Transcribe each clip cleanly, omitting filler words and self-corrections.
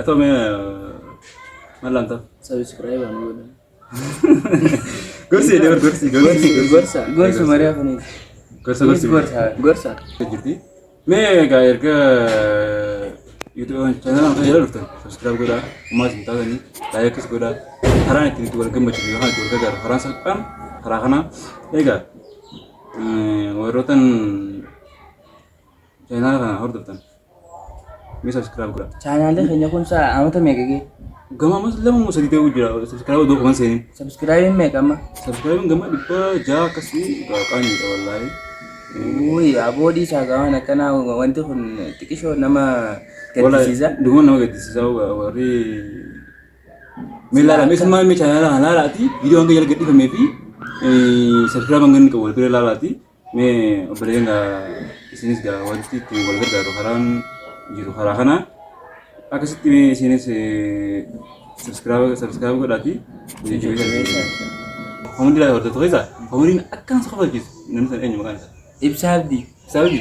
atau me malam tu. Subscribe anu. Kursi dia kursi. Gorsa Maria apa nih? Kursi. Gorsa. Jadi, me gair ke YouTube channel aku ya lupa. Subscribe gua, mas minta ni, like gua. Haran itu gua gambar juga, gua gagar. Haran sekarang, harakana, ega. Warotan channel kan, hordotan. Me subscribe gua. Channel deh kayaknya pun sa, anu tuh mega gitu. Gama mas lama musa di tahu jira subscribe do kan sini. Subscribe mega mah. Subscribe gama di pa ja kasi ga kani wallahi. Ui, abodi sa gawa na kana wanti kun tikisho nama Wala dungo nama gadis sa wari. Milala misma mi channel halala ti video ang gayal gadi pa mepi. Subscribe ang gani ko wala lala ti. Me obere nga isinis ga wanti ti wala ga haran jiru harakana. Aku sih sini subscribe ko dati. Jadi kamu di luar tu kerja. Kamu ini akan sekolah lagi. Nanti saya makan. Ibsabdi. Saudi.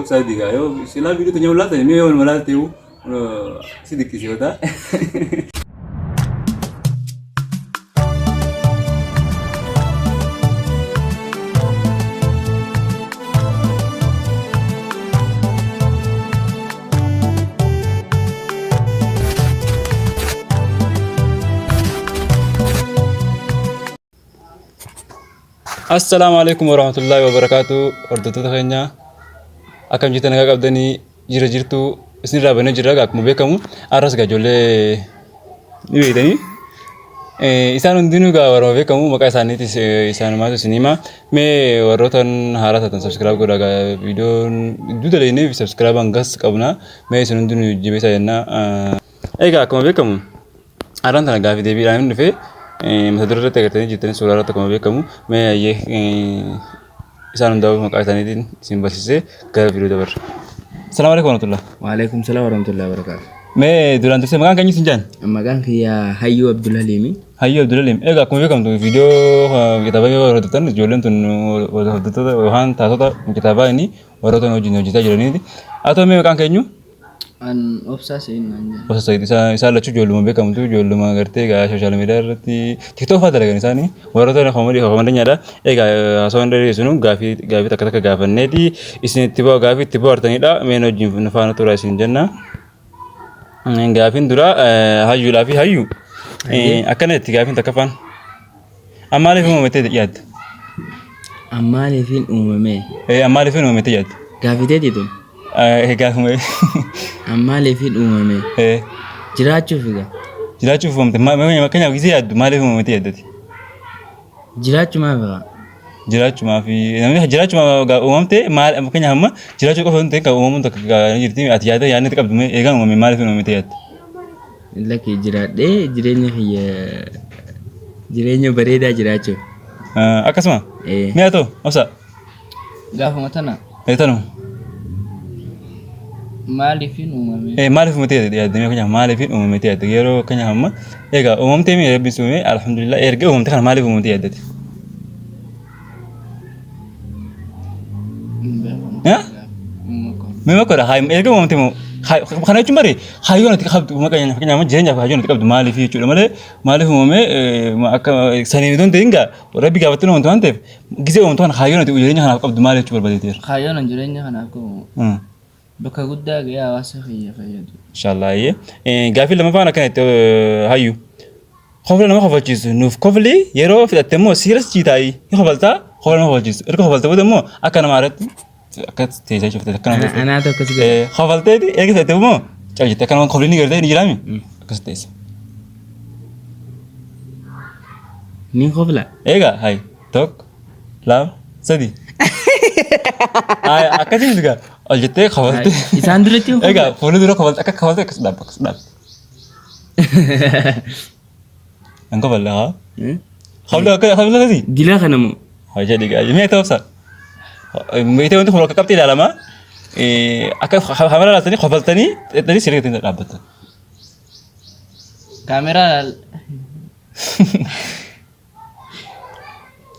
Saudi gayo. Sila video tu nyawa lata. Ni orang malah tu. Sedikit sih ada. Assalamualaikum warahmatullahi wabarakatuh. Hordoftoota keenya akkam jirtan nagaa qabdanii jirtu isinirraa banee jira akkuma beekamu arras ijoollee ni beektanii isaan hundinuu warra beekamu maqaa isaaniitis isaanumaatu isinima mee warroottan haaraa taatan subscribe godhaa viidiyoon iddoo daleeniif subscribe hangas qabna mee isin hundinuu jabeessaa jenna. Egaa akkuma beekamu har'aan tana gaaffii deebiidhaan dhufee mata duree irratti agartanii jirtanii suuraa irratti akkuma beekamu mee ayyee isaan hundaa'u maqaa isaaniitiin isin barsiisee gara viidiyoo dabarra. Salaamu alaikum warahmatullahi. Waalaikumsalam warahmatullahi wabarakatuh. Mee duraan dursee maqaan keenyi isin jaan? Maqaan kiyya Hayyuu Abdulhaliimi. Hayyuu Abdulhaliim. Egaa akkuma beekamtu viidiyoo kitaaba yoo hordoftan ijoolleen tun hordoftoota yookaan taatota kitaabaa inni warroota wajjin hojjetaa jiraniiti. Haa ta'u mee maqaan keenyu? An Obsaa Seenaan. Obsaa Seenaan isaan lachuu ijoolluma beekamtu ijoolluma gartee gaa sooshaal miidiyaa irratti tiktook fa'aa dalagan isaanii warroota hoomandeenyaadha. Egaa haasawwan dheeressuun gaaffii takka gaafanneeti isinitti gaaffii itti bohaartanidha. Meen wajjin faana turaa isin jenna. Gaaffiin dura hayyuudhaa fi hayyuu akkana itti gaaffiin takka faan. Ammaaliif uumamettee yaadda? Ammaaliifin uumame. Ammaaliifin uumamettee yaadda? Gaaffiteeti tun. Gaafuma. Ammaaliifin uumame. Jiraachuuf egaa. Jiraachuuf uumamte keenyaaf gisee yaaddu maaliif uumamettee yaaddati? Jiraachumaaf egaa. Jiraachumaaf namni jiraachumaaf uumamte maal keenyaaf amma jiraachuu qofa wanti kan uumamuun takka jirti ati yaada yaadni itti qabdu eegaan uumame maaliif uumamettee yaadda? Lakkii jiraadhee jireenya bareedaa jiraachuuf. Akkasuma? Mee haa ta'u obsa? Gaafuma tana. Tanuma. Maaliifin uumame? Maaliif uumamettee yaadda? Keenyaaf maaliifin uumamettee yaadda? Yeroo keenyaaf amma egaa uumamtee mee rabbiin uume alhamdulillah erga uumamte kana maaliif uumamettee yaaddati? Mee makkoodha erga uumamte moo kana jechuun bari hayyoon ati qabdu maqaan keenyaaf jireenyaaf hayyoon ati qabdu maaliif jechuudha malee maaliif uumame akka saniin idoon ta'in gaa rabbi gaafattee uumamte waan ta'eef gisee uumamte kana hayyoon ati jireenya kanaaf qabdu maal jechuu barbaadeeteera? Hayyoon jireenya kanaaf qabu. Bakka guddaa ga'ee hawaasa fayyadu. Inshallah gaaffii lamaffaan akkana itti hayyu. Kofla nama kofalchiisu nuuf kofli yeroo fidhatte immoo siiras jiitaayi ni kofaltaa kofla nama kofalchiisu erga kofaltee booda immoo akka namaa irratti akka teessaa jirtu akka namaa Anaa tokko si ga'e. kofalteeti erga fidhatte immoo cal jettee akka nama kofli ni gartee ni jiraami akkas teessa. Ni kofla. Egaa hayi tokko lama sadi. Akkasiin egaa ol jettee kofalte. Isaan duratti hin Egaa fuula dura kofalte akka kofalte akkas dhaabba. An kofalle haa? Kofalle akkasii? Dilaa kana moo? Haa jedhi gaa mee ta'uusa? Meetee wanti kun akka qabxii ilaalama akka kamera laaltanii kofaltanii xexxanii siree gatanii dhaabbatan. Kaameraa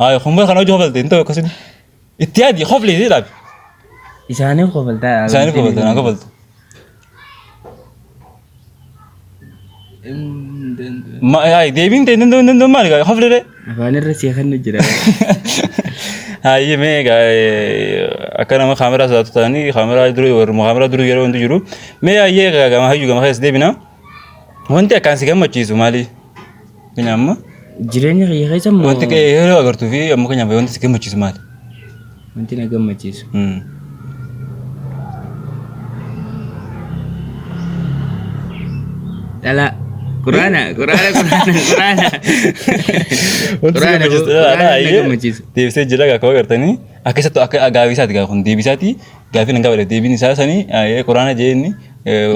Haa kumbara kana hojii kofalte hin ta'u akkasii itti yaadi koflee dhaabi. Isaaniif kofaltaa. Isaaniif kofaltaa naa kofaltu. Ma ay deebiin ta'e danda'u maali gaa haflee afaan irra seeqannu jira. Hayyee mee gaa akka nama kaameraa sodaatu ta'anii kaameraa durii warra kaameraa durii yeroo wanti jiru mee hayyee gaa gama hayyuu gama keessa deebina wanti akkaan si gammachiisu maali? Kenya amma Jireenya kiyya keessa immoo wanti yeroo agartuu fi amma kenya wanti si gammachiisu maali? wanti na gammachiisu. Dhala Quraana. Deebisee jira gaa koo agartanii akkasatti akka gaafisaati gaa kun deebisaati gaafii nan gaafadhe deebiin isaa sanii Quraana jeenni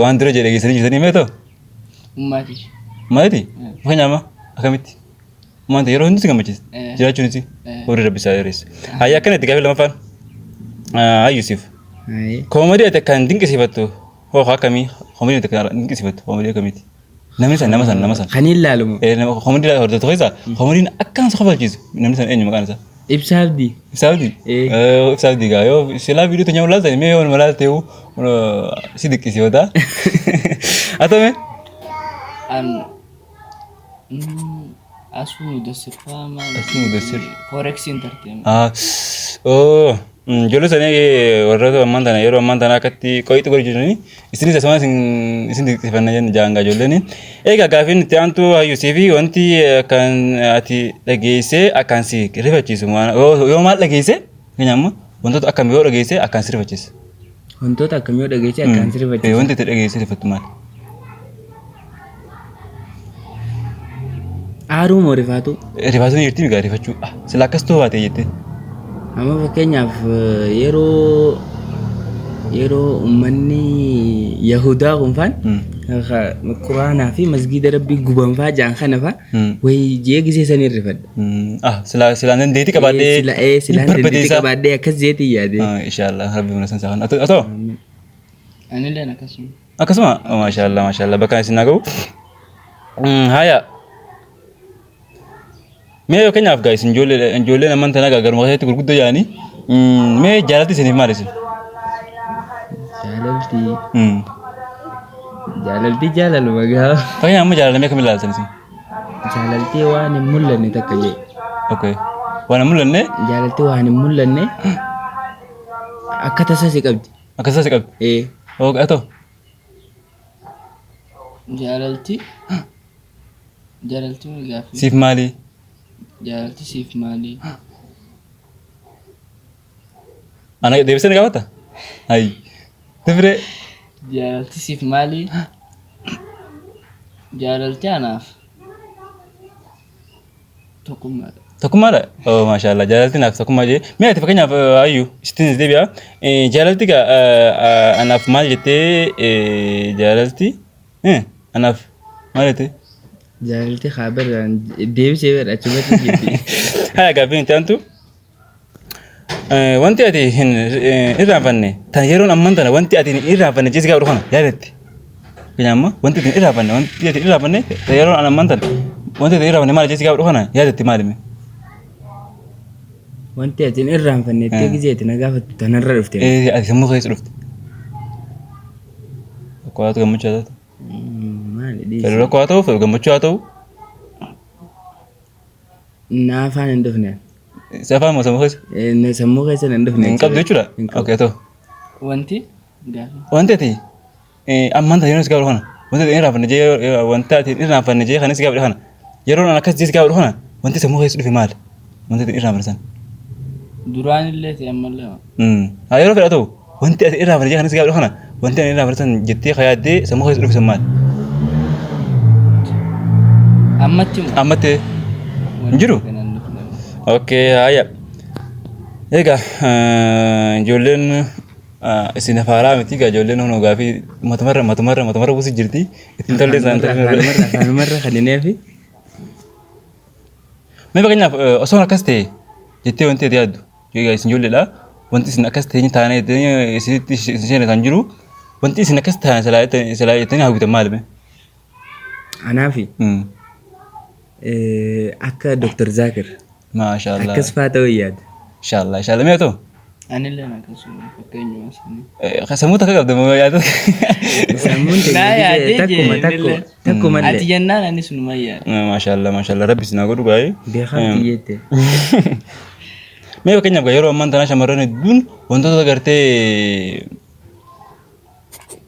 waan dura jedhe geessanii jirtanii mee ta'u? Maati? Kenya amma akkamitti? Maanta yeroo hundi si gammachiisa jiraachuun isi horii rabbisaa dheeressa. Hayyee akkanatti gaafii lamaffaan hayyusiif koomadii ati akkaan dinqisiifattu hoo akkamii koomadii ati akkaan dinqisiifattu koomadii akkamiiti? Namni san nama san. Kan hin laalumu. Koomadii hordoftu keessa koomadiin akkaan si kofalchiisu namni san eenyu maqaan isaa? Ibsaa Abdii. Ibsaa Abdii? Ibsaa Abdii gaa yoo silaa viidiyoo teenyaa ulaalta mee yoo malaa ta'uu si dinqisiifata. Atome? Asuu Mudassir Fama. Asuu Mudassir. Forex Entertainment. Ijoollee sanii warroota ammaan tana yeroo ammaan tana akkatti qo'itti godhu jiranii isinis asumaan isin dinqisiifanna jaangaa ijoolleen. Egaa gaafiin itti aantu hayyusii fi wanti akkaan ati dhageessee akkaan si rifachiisu yoo maal dhageesse keenya amma wantoota akkam yoo dhageesse akkaan si rifachiisa. Wantoota akkam yoo dhageesse akkaan si rifachiisa. Wanti itti dhageesse rifattu maali? Aaruu moo rifaatu? Rifaatuun jirti migaa rifachuu sila akkas ta'uu baatee jettee. Amma fakkeenyaaf yeroo uummanni Yahudaa kun faan Quraanaa fi masgiida Rabbii guban faa jaan kana faa wayii jee gisee sanii rifadha. Silaan dandeetii qabaadhee silaan dandeettii qabaadhee akkas jeetii yaade. Inshaallah Rabbi mana san saahan atoo. Anilleen akkasuma. Akkasuma maashaallah bakka isin nagahu. Haya. Mee keenyaaf gaa isin ijoolleen amman tana gaa garuma keessatti gurguddoo yaa'anii mee jaalatti isiniif maal isin? Jaalaltii jaalaluma gaa. Fakkeenyaaf amma jaalallee akkamiin ilaaltan isin? Jaalaltii waan hin mul'anne takka jee. Waan hin mul'anne? Jaalaltii waan hin mul'anne akka tasaa si qabdi. Akka tasaa si qabdi? Atoo. Jaalaltii gaafii. Siif maali? Jaalaltii siif maali? Ana deebisee ni gaafata? Hayi. Tifire. Jaalaltii siif maali? Jaalaltii anaaf tokkummaadha. Tokkummaadha? Maashaallah jaalaltii naaf tokkummaa jee. Mee ati fakkeenyaaf hayyuu isittiin deebi'a. Jaalaltii gaa anaaf maal jettee jaalaltii anaaf maal jettee? Jaalaltii xaabarraan deebisee bira achumatti jirti. Haa gaafiin itti aantu wanti ati hin irraanfanne tan yeroon amman tana wanti ati hin irraanfanne jeesi gaafa dhufana yaadatti. Kenya amma wanti ati hin irraanfanne tan yeroon amman tana wanti ati hin irraanfanne maal jeesi gaafa dhufana yaadatti maalimi? Wanti ati hin irraanfanne itti gizeeti na gaafatu tanarra dhufte. Ati sammuu keessa dhufte. Akkaatu gammachuu haa ta'u. Fedhu rakkoo haa ta'u fedhu gammachuu haa ta'u. Na afaan hin dhufne. Si afaan moo sammuu keessa? Sammuu keessa hin dhufne. Hin qabdu jechuudha? Okkee ta'u. Wanti gaafii. Wanti ati ammaan tana yeroo si gaafa dhufana wanti ati hin irraanfanne jee wanti ati hin irraanfanne jee kanis gaafa dhufana yeroon akkas jee si gaafa dhufana wanti sammuu keessa dhufe maali? Wanti ati hin irraanfanne san. Duraan illee ta'e ammallee. Yeroo fedha ta'u wanti ati hin irraanfanne jee kanis gaafa dhufana wanti ati hin irraanfanne san jettee kayaaddee sammuu keessa dhufe san maali? Ammatti hin jiru? Okkee hayya. Egaa ijoolleen isin afaaraa miti egaa ijoolleen hunoo gaafii matumarra buusi jirti ittiin tollee isaan Afaanumarra kan hin eefi. Mee fakkeenyaaf osoo akkas ta'e jettee wanti ati yaaddu egaa isin ijoolleedha wanti isin akkas ta'e taanee isinitti isheen kan jiru wanti isin akkas ta'an silaa jettanii hawwitan maalime? Anaafi akka Dr. Zakir. Maashaallah. Akkas faa ta'uu yaada. Inshaallah mee ta'u? Anillee akkasuma fakkeenyuma sanii. Sammuu takka qabda moo yaada? Sammuun Naa yaadee takkuma jee takkuma ati illee jennaan anis numa yaada. Maashaallah rabbi sinaa godhu gaa'ee. beekamti jette. Mee fakkeenyaaf yeroo ammaan tana shamarran hedduun wantoota gartee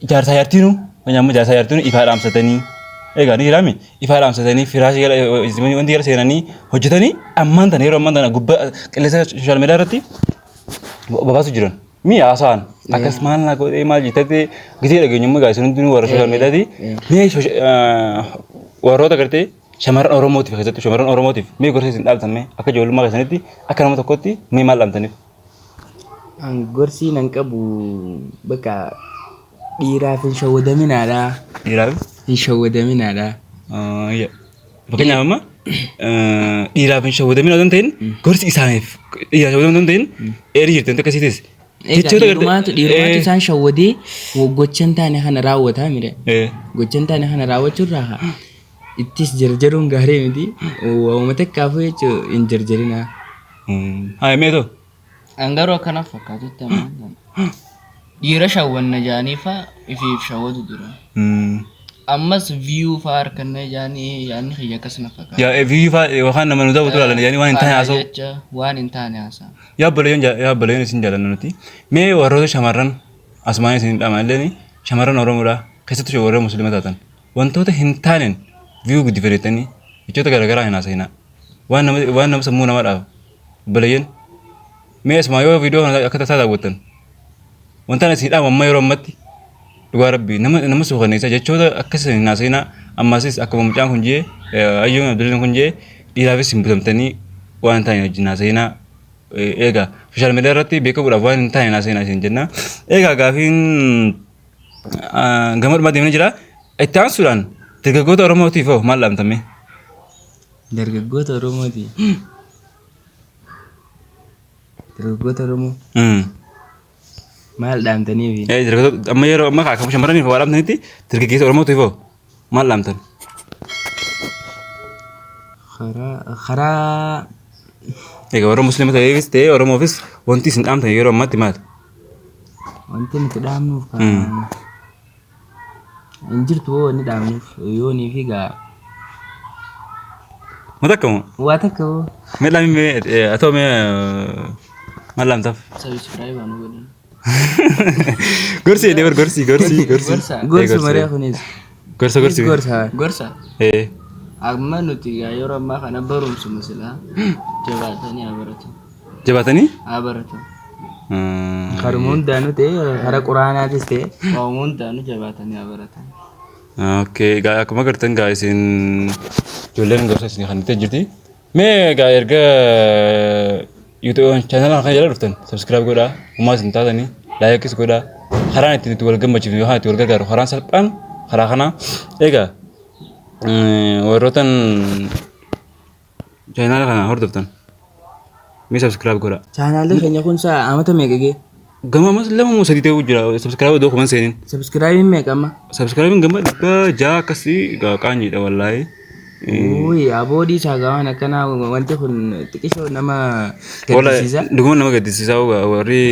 ijaarsaa yaartiinu wanyaammoo ijaarsaa yaartiinu ifaa dhaamsatanii egaa ni jiraami ifaa dhaamsatanii firaashii wanti gara seenanii hojjetanii ammaan tana yeroo ammaan tana gubbaa qilleensa sooshaal miidiyaa irratti babaasu jiran. Mi haasa'an akkas maal na godhee maal jettee gisee dhageenyummaa gaasiin hundinuu warra sooshaal miidiyaati. Mee warroota gartee shamarran Oromootiif keessattuu shamarran Oromootiif mee gorsa isin dhaabtan akka ijoollummaa keessanitti akka nama tokkotti mee maal dhaamtaniif? Gorsi nan qabu bakka dhiiraaf hin shawwadaminaadha. Dhiiraaf? Hin shawwadaminaadha. Fakkeenyaaf amma dhiiraaf hin shawwadamin osoo hin ta'in gorsi isaaniif dhiiraaf shawwadamin osoo hin ta'in eerii jirti wanti akkasiitis. Dhiirumaatu isaan shawwadee gochan taane kana raawwataa mire. Gochan taane kana raawwachuurraa ittis jarjaruun gaarii miti. Waamuma takkaafuu jechuun hin jarjarinaa. Haa meetoo? Angaruu akkanaaf fakkaatutti ammaan dhiira shawwanna jaaniifa ifiif shawwatu jira. Ammas view fa'aa harkanna jaanii yaadni xiyya akkasuma fakkaata. Yaa view fa'aa yookaan nama nu daawwatu ilaalan jaanii waan hin taane haasa'u. Waan hin taane haasa'u. Yaabbaleen isin jaalanna nuti. Mee warroota shamarran asumaan isin dhaaman illee shamarran Oromoodha keessattuu warra Musliima taatan wantoota hin taaneen view guddifateettanii jechoota garaagaraa hin haasa'inaa. Waan nama sammuu namaa dhaaba. Balayyeen mee asumaa yoo viidiyoo kana akka tasaa daawwattan wantaan isin dhaama amma yeroo ammatti dhugaa rabbii nama suukaneessa jechoota akkasii hin haasa'inaa ammaasis akkuma mucaan kun jee ayyoon abdulleen kun jee dhiiraafis hin butamtanii waan hin taane wajjin haasa'inaa eegaa sooshaal miidiyaa irratti beekamuudhaaf waan hin taane haasa'inaa isin jenna eegaa gaafiin gama dhumaa deemanii jira itti aansuudhaan dargaggoota Oromootiif hoo maal dhaamtame? Dargaggoota Oromooti. Dargaggoota Oromoo. Maal dhaamtaniifi? Dargaggoota amma yeroo ammaa akka shamarraniif waa dhaamtanitti dargaggeessa Oromootiif hoo maal dhaamtan? Karaa egaa warra Musliima ta'eefis ta'ee Oromoofis wanti isin dhaamtan yeroo ammaatti maal? wanti nuti dhaamnuuf hin jirtu hoo inni dhaamnuuf yoonii fi gaa Mata kamu? waa takka hoo Mee dhaamii atoo mee maal dhaamtaaf? Subscribe anu godhan. Gorsi deebar gorsi. gorsa marii kunis Gorsi. Gorsa. Amma nuti yeroo ammaa kana barumsuma silaa jabaatanii haa baratan. Jabaatanii? Haa baratan. karuma hundaanuu ta'e karaa quraanaatis ta'e Qaama hundaanuu jabaatanii haa baratan. Okay, gaa akkuma agartan gaa isin ijoolleen gorsa isin kan itti jirti. Mee gaa erga YouTube channel kan jala dhuftan subscribe godhaa, uumaa isin taatanii like godhaa. Karaan itti wal gammachiifnu yookaan itti wal gargaaru karaan salphaan karaa kana egaa warrootan channel kana hordoftan mee subscribe godhaa. chaanaalli keenya kun saa amata meeqa gee Gama mas lama mau sedih tahu jira subscribe do komen senin. subscribe meeqa amma Subscribe gama dhibba jaha akkasii qaanyiidha wallaahi. Uy, aboodii saagaawwan akkanaa wanti kun xiqqishoo nama gaddisiisa. Dhuguma nama gaddisiisaa warri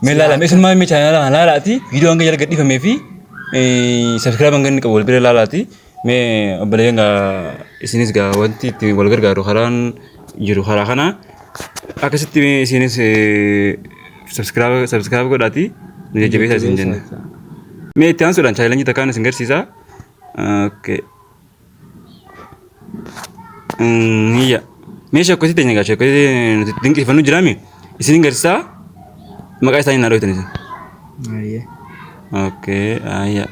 mee laala mee sulmaa mee chaanala kana laalaati viidiyoo hanga jala gadhiifamee fi subscribe hanga inni qabu wal bira laalaati mee obboleeyyan isinis gaa wanti itti wal gargaaru karaan jiru karaa kana akkasitti isinis subscribe godhaati nu jajjabeessaa isin jenna. Mee itti aansuudhaan chaalenjii takkaan isin garsiisaa. Okay. Iya. Meeshaa akkasii teenya gaashaa akkasii nuti dinqisiifannu jiraami. Isin garsiisaa maqaa isaanii naa dhooytan isin. Ayya. Okay, ayya.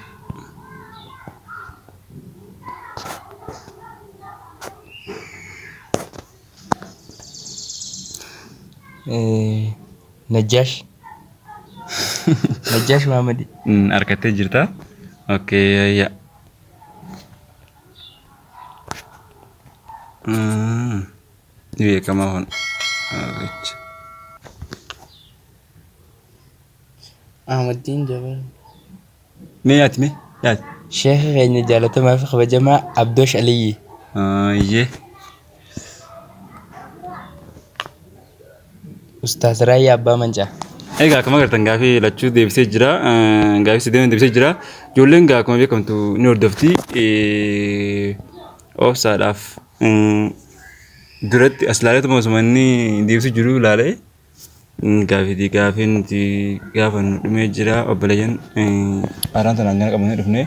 Najjaash. Najjaash Mahamadi. Harkattee jirta. Okay, ayya. Ini kemauan. Ahmaddiin Jabal. Me yaati me yaati. Sheekha keenya jaalatamaa fi kabajamaa Abdoosh Aliyyi. Iyyee. Ustaaz Raayyaa Abbaa Mancaa. Egaa akkuma agartan gaafii lachuu deebisee jira. Gaafii sideeman deebisee jira. Ijoolleen gaa akkuma beekamtu ni hordofti. Obsaadhaaf duratti as ilaaleetuma osuma inni deebisuu jiru ilaalee gaafiin nuti gaafannu dhumee jira. Obboleeyyan haaraan tanaan gana qabannee dhufne.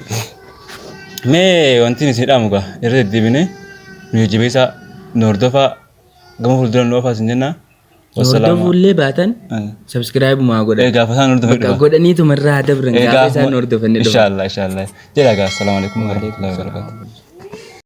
Mee wanti isin dhaamu gaa irra deddeebine nu jajjabeessaa nu hordofaa gama fuuldura nu oofaa isin jenna. Hordofullee baatan subscribe maa godhan. Gaafa isaan hordofan Bakka godhaniitu marraa dabran gaafa isaan hordofan. Inshallah. Jedhaa gaa assalamu alaikum warahmatullahi wabarakatuh.